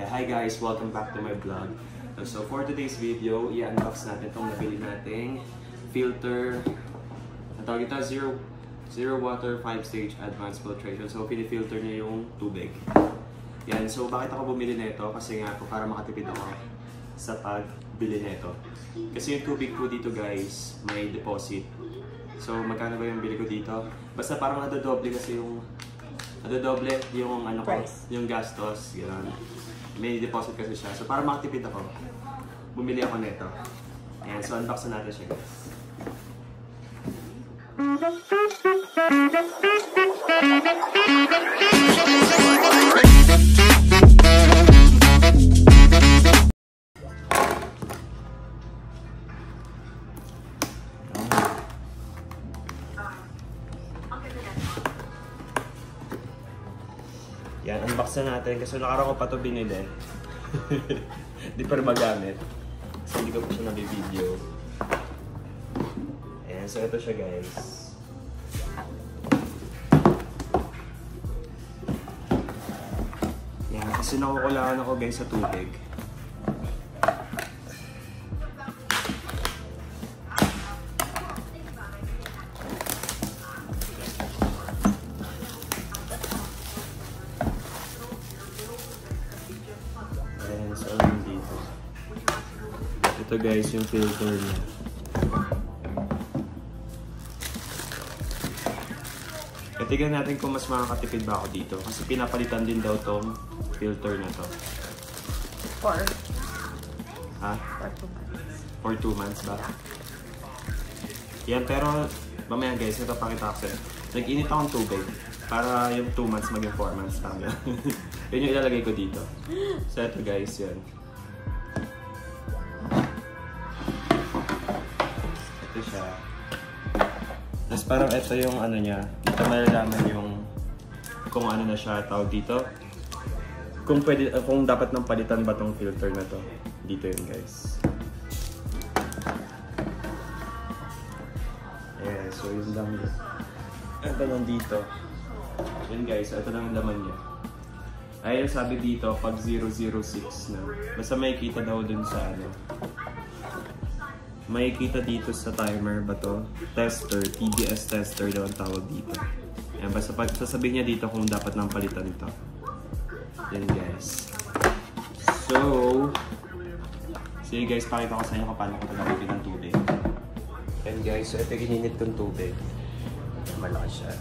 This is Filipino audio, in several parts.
Hi guys, welcome back to my vlog. So for today's video, i-unbox natin itong nabili nating filter. Ang tawag ito, zero water 5-stage advanced filtration. So pinifilter niya yung tubig. Yan, so bakit ako bumili nito? Kasi nga po para makatipid ako sa pagbili nito. Kasi yung tubig po dito guys, may deposit. So magkano ba yung bili ko dito? Basta parang nadodoble kasi yung ano ko, yung gastos, gano'n. May deposit kasi siya. So para makatipid ako, bumili ako nito. Ayan, so unbox na natin siya guys. Yan, unbox na natin kasi nakaraan ko pa ito binili. Hindi pa rin magamit. Kasi hindi ko pa siya nabibideo. Ayan, so ito siya guys. Yan, kasi nakukulangan ako guys sa tubig. Ito guys, yung filter niya. Tignan natin kung mas makakatipid ba ako dito. Kasi pinapalitan din daw tong filter na to. For 2 months. For 2 months ba? Yan, pero mamaya guys, ito pakita ko sa'yo. Nag-init akong tubig para yung 2 months maging 4 months. Yun yung ilalagay ko dito. So ito guys, yan. Siya. Tapos parang ito yung ano niya, dito malalaman yung kung ano na siya tawag dito. Kung pwede, kung dapat nang palitan ba tong filter na to. Dito yun guys. Yeah, so yun lang yun. Ito lang dito. Yun guys, ito lang yung laman niya. Ay, sabi dito pag 006 na. Basta may kita daw dun sa ano. Makikita dito sa timer ba to? Tester, TBS tester daw ang tawag dito. Ayan, basta sasabihin niya dito kung dapat nang palitan ito. Yan guys. So, sige guys, pakita ko sa inyo kung paano ko gamitin ng tubig. Yan guys, so ito gininit kong tubig. Malaki siya.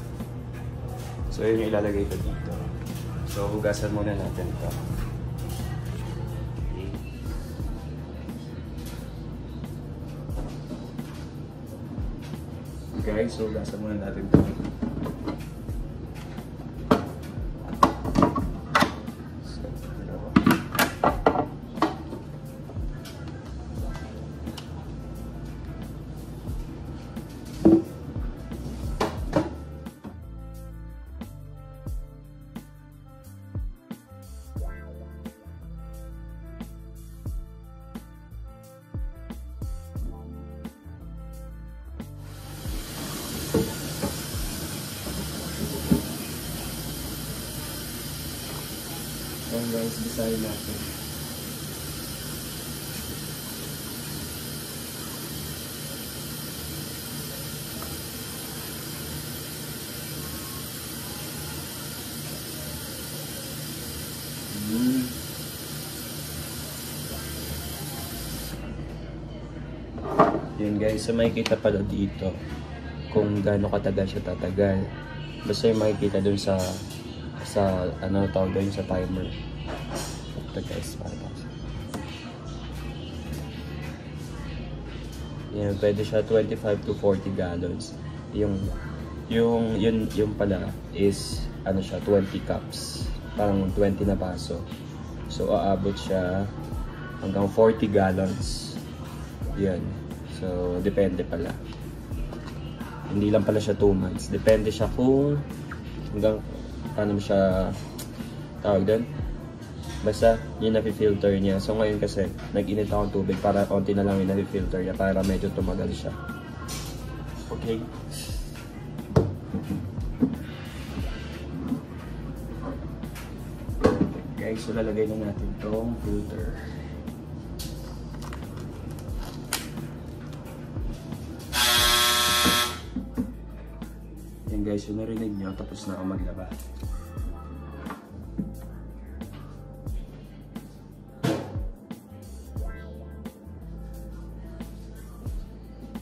So yun yung ilalagay ko dito. So hugasan muna natin ito. Guys, so gasa muna natin ito. Ayan guys, bisahin natin. Yun guys, so makikita pala dito kung gaano katagal siya tatagal. Basta yung makikita dun sa ano tawag doon sa timer. Ito guys, para yan, pwede siya 25 to 40 gallons. Yung pala is ano siya, 20 cups. Parang 20 na baso. So aabot siya hanggang 40 gallons. Yan. So depende pala. Hindi lang pala siya 2 months. Depende siya kung hanggang paano siya tawag doon. Basta yung napi-filter niya. So ngayon kasi nag-init akong tubig para konti na lang yung napi-filter niya para medyo tumagal siya. Okay. guys, So lalagay na natin tong filter. Yan guys, yung narinig nyo, tapos na ako maglaba.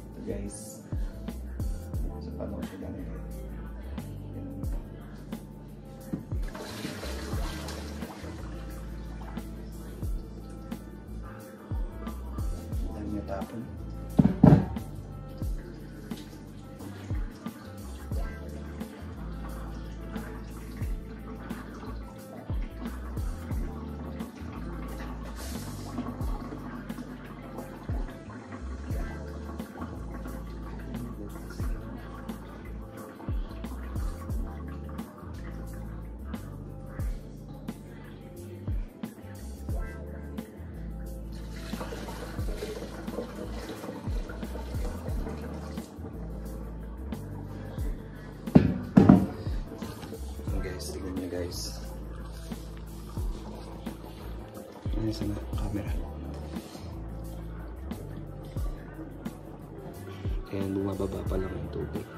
Ito guys. So paano ko siya lalagay? Tapon. Tignan nyo guys. Ano sa camera? Ayan, bumababa pa lang yung tubig.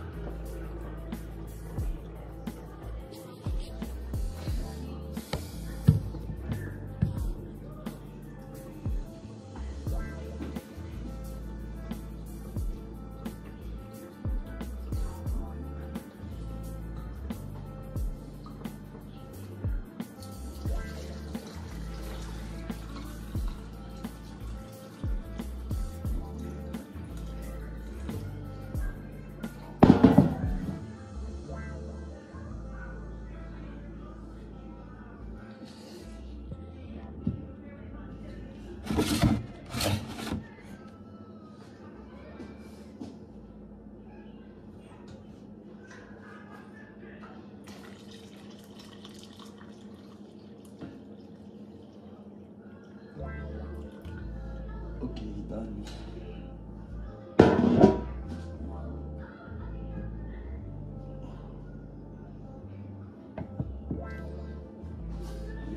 Okay, done.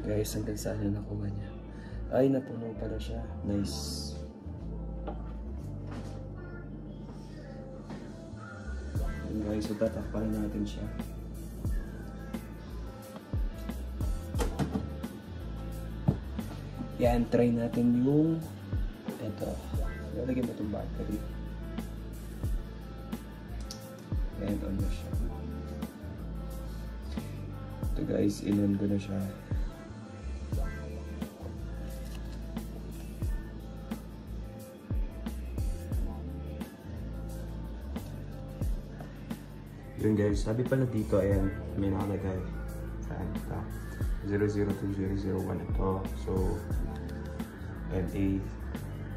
Guys, hanggang saan na nakuha niya? Ay, napuno pala siya. Nice. And guys, so tatakpan natin siya. Yan, try natin yung ito. Lalagyan mo itong battery. Yan, on na siya. Ito guys, in-on ko na siya. Yun guys, sabi pala dito, ayan, may nakalagay. Saan ito? 00201 ito. So, MA,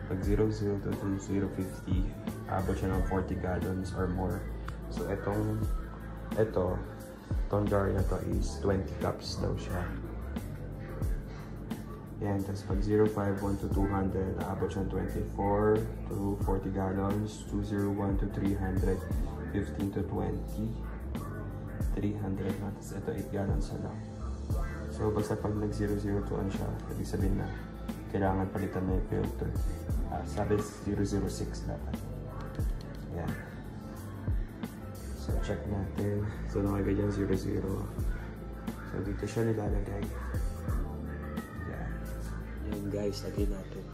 pag 002 to 050, abot siya ng 40 gallons or more. So, itong jar na to is 20 cups daw siya. Yan, tapos pag 051 to 200, abot siya ng 24 to 40 gallons. 201 to 300, 15 to 20. 300 na, tapos ito 8 gallons na lang. So, basta pag nag-002 siya, ibig sabihin na kailangan palitan na yung filter. Sabi 006 dapat. Yan. So, check natin. So, nakalagay dyan 00. So, dito siya nilalagay. Yan. Yan guys, lagay natin.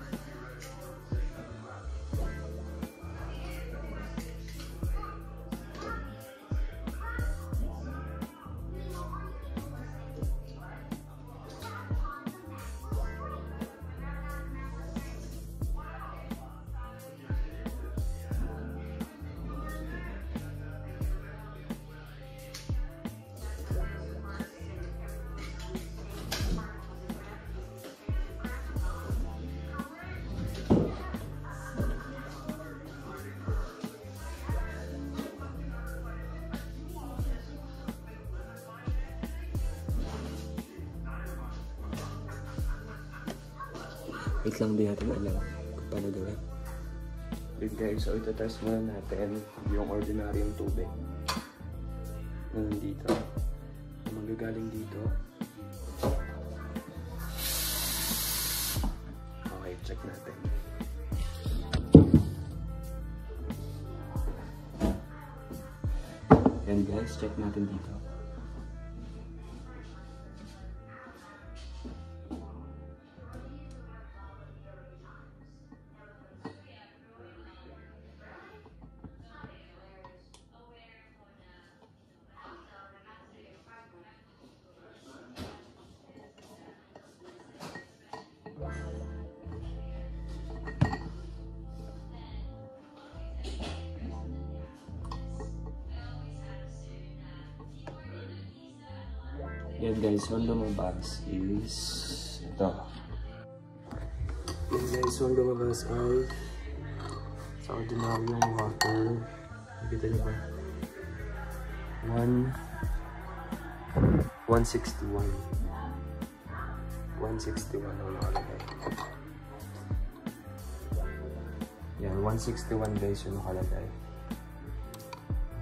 Wait lang, di natin alam kung paano gawin. Wait guys, so ito-test muna natin yung ordinaryong tubig na nandito. Magagaling dito. check natin. Yan guys, check natin dito. Yan guys, one lumabas is ito. Yan guys, one lumabas ay sa ordinaryong water. Nakita niyo ba? 161. 161 ang nakalagay. Yan, 161 guys yung nakalagay.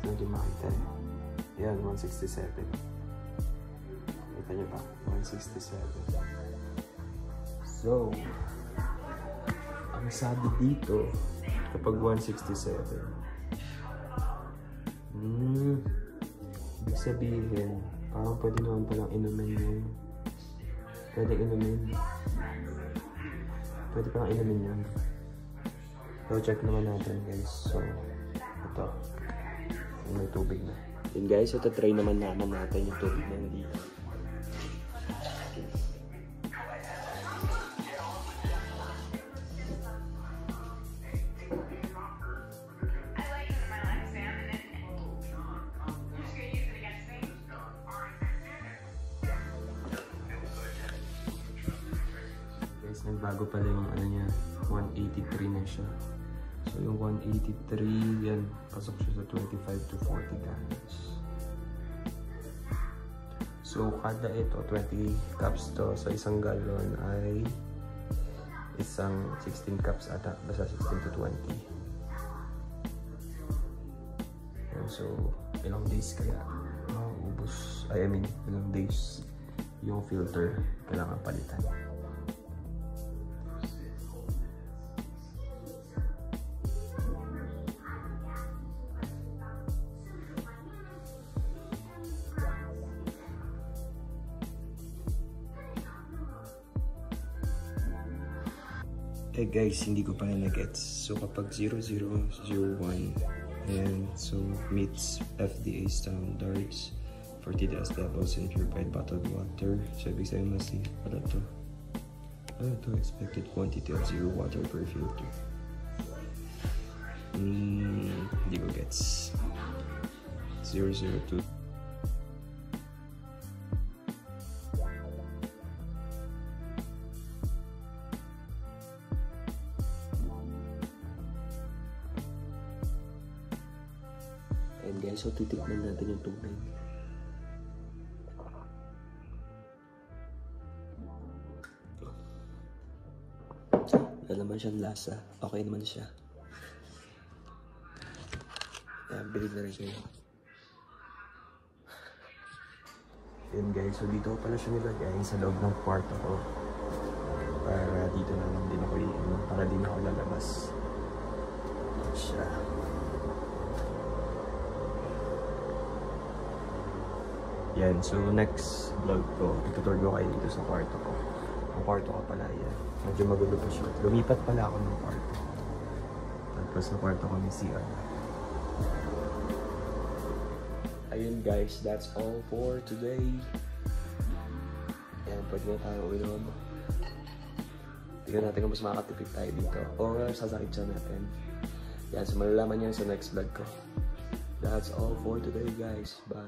Hindi makita eh. Yan, 167. Kita nyo ba? 167. So, ang sabi dito, kapag 167, ibig sabihin, parang pwede naman palang inumin yun. Pwede inumin. Pwede palang inumin yun. So, check naman natin guys. So, ito. May tubig na. Yun guys, ito try naman natin yung tubig na dito. Nagbago pala yung ano niya, 183 na siya. So yung 183, yan, pasok siya sa 25 to 40 gallons. So kada ito, 20 cups to, sa isang gallon ay isang 16 cups ata, basta 16 to 20. And so, ilang days kaya mauubos, ilang days yung filter kailangan palitan. Eh guys, hindi ko pa na-gets. So kapag 0001 and so meets FDA standards for TDS levels in purified bottled water. So ibig sabihin mas ano to? Ano to? Expected quantity of 0 water per filter. Hindi ko gets. 002. And guys, so titikman natin yung tubig. Wala naman siyang lasa. Okay naman siya. Ayan, bilhin na rin kayo. Ayan guys, so dito pala siya nilagay sa loob ng kwarto ko. Para dito na lang din ako iinom. Para di na ako lalabas. Siya. Yan, so next vlog ko, itutur ko kayo dito sa kwarto ko. Ang kwarto ko pala yan. Medyo magulo pa siya. Lumipat pala ako ng kwarto. Tapos sa kwarto ko may CR. Ayun guys, that's all for today. Yan, pwede na tayo uwinom. Tignan natin kung mas makakatipid tayo dito. Or sasakit siya natin. Yan, so malalaman niya sa next vlog ko. That's all for today guys. Bye.